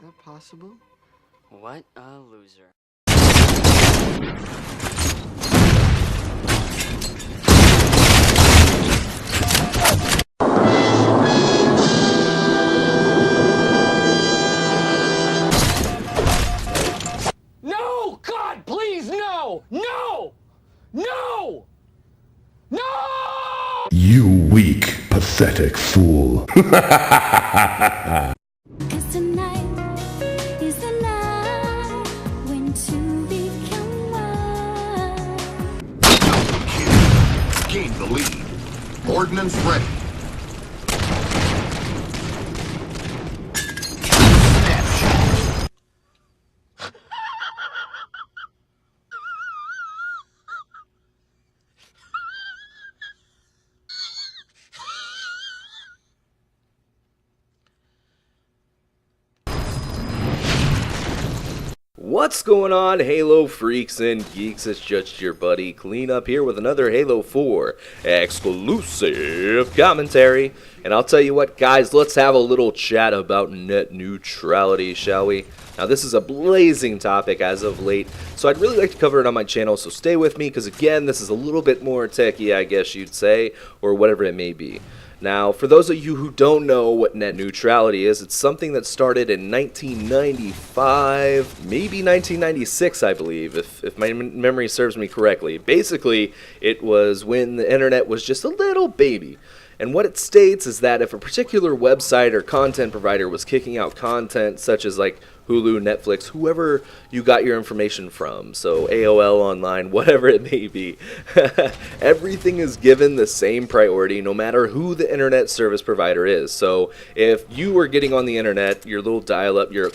that possible? What a loser. No! God, please, no! No! No! No! You weak, pathetic fool. 'Cause tonight is the night when two become one. Gain the lead. Ordnance ready. Snapshot. What's going on, Halo freaks and geeks? It's just your buddy Clean Up here with another Halo 4 exclusive commentary. And I'll tell you what, guys, let's have a little chat about net neutrality, shall we? Now, this is a blazing topic as of late, so I'd really like to cover it on my channel, so stay with me, because again, this is a little bit more techie, I guess you'd say, or whatever it may be. Now, for those of you who don't know what net neutrality is, it's something that started in 1995, maybe 1996, I believe, if my memory serves me correctly. Basically, it was when the internet was just a little baby. And what it states is that if a particular website or content provider was kicking out content such as like Hulu, Netflix, whoever you got your information from, so AOL online, whatever it may be, everything is given the same priority no matter who the internet service provider is. So if you were getting on the internet, your little dial-up, your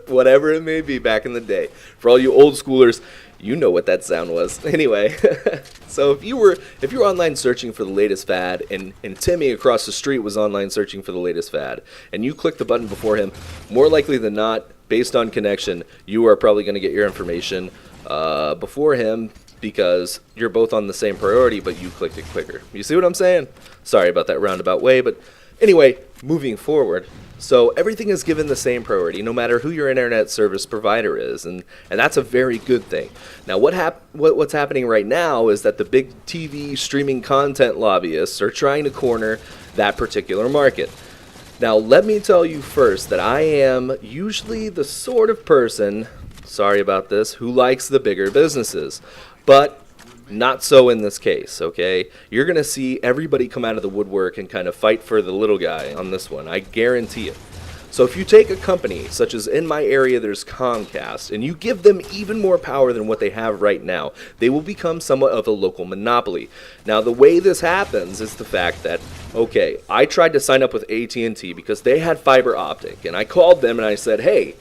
whatever it may be back in the day, for all you old schoolers, you know what that sound was. Anyway, so if you were online searching for the latest fad, and Timmy across the street was online searching for the latest fad, and you clicked the button before him, more likely than not, based on connection, you are probably going to get your information before him because you're both on the same priority, but you clicked it quicker. You see what I'm saying? Sorry about that roundabout way, but anyway, moving forward. So everything is given the same priority, no matter who your internet service provider is, and that's a very good thing. Now, what's happening right now is that the big TV streaming content lobbyists are trying to corner that particular market. Now, let me tell you first that I am usually the sort of person, sorry about this, who likes the bigger businesses, but not so in this case, okay? You're going to see everybody come out of the woodwork and kind of fight for the little guy on this one. I guarantee it. So if you take a company, such as in my area there's Comcast, and you give them even more power than what they have right now, they will become somewhat of a local monopoly. Now, the way this happens is the fact that, okay, I tried to sign up with AT&T because they had fiber optic, and I called them and I said, hey,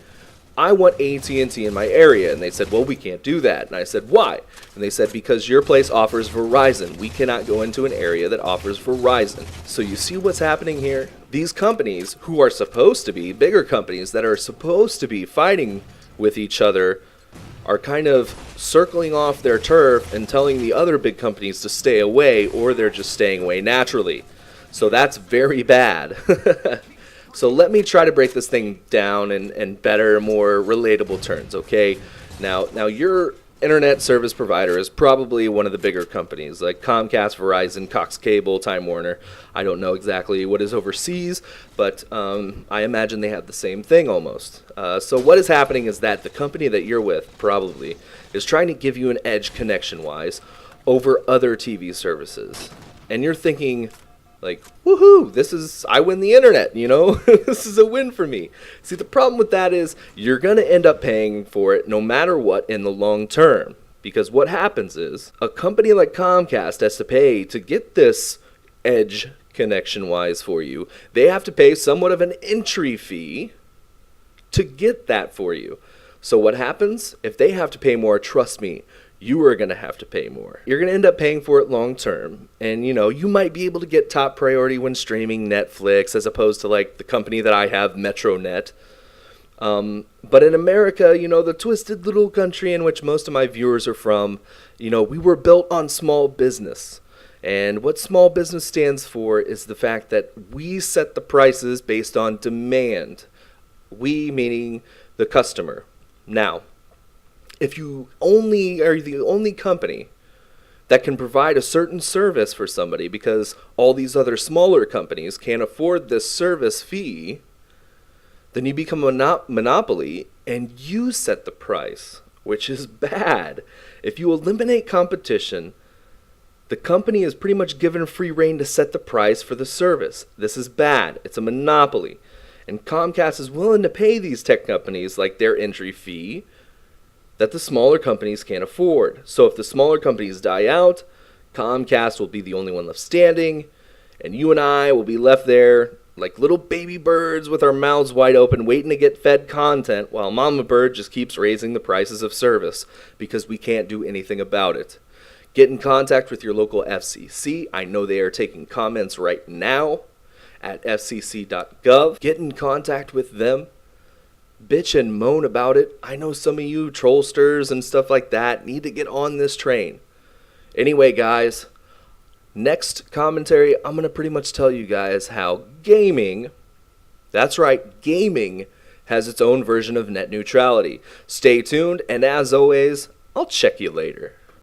I want AT&T in my area, and they said, well, we can't do that. And I said, why? And they said, because your place offers Verizon. We cannot go into an area that offers Verizon. So you see what's happening here? These companies, who are supposed to be bigger companies that are supposed to be fighting with each other, are kind of circling off their turf and telling the other big companies to stay away, or they're just staying away naturally. So that's very bad. So let me try to break this thing down in better, more relatable terms, okay? Now your internet service provider is probably one of the bigger companies, like Comcast, Verizon, Cox Cable, Time Warner. I don't know exactly what is overseas, but I imagine they have the same thing almost. So what is happening is that the company that you're with, probably, is trying to give you an edge connection-wise over other TV services. And you're thinking, like, woohoo, I win the internet, you know? This is a win for me. See, the problem with that is you're going to end up paying for it no matter what in the long term. Because what happens is a company like Comcast has to pay to get this edge connection-wise for you. They have to pay somewhat of an entry fee to get that for you. So what happens? If they have to pay more, trust me, you are going to have to pay more. You're going to end up paying for it long term. And, you know, you might be able to get top priority when streaming Netflix as opposed to, like, the company that I have, MetroNet. But in America, you know, the twisted little country in which most of my viewers are from, you know, we were built on small business. And what small business stands for is the fact that we set the prices based on demand. We meaning the customer. Now, if you only are the only company that can provide a certain service for somebody because all these other smaller companies can't afford this service fee, then you become a monopoly and you set the price, which is bad. If you eliminate competition, the company is pretty much given free rein to set the price for the service. This is bad. It's a monopoly. And Comcast is willing to pay these tech companies like their entry fee that the smaller companies can't afford. So if the smaller companies die out, Comcast will be the only one left standing, and you and I will be left there like little baby birds with our mouths wide open waiting to get fed content while Mama Bird just keeps raising the prices of service because we can't do anything about it. Get in contact with your local FCC. I know they are taking comments right now at fcc.gov. Get in contact with them. Bitch and moan about it. I know some of you trollsters and stuff like that need to get on this train. Anyway, guys, next commentary, I'm going to pretty much tell you guys how gaming, that's right, gaming has its own version of net neutrality. Stay tuned, and as always, I'll check you later.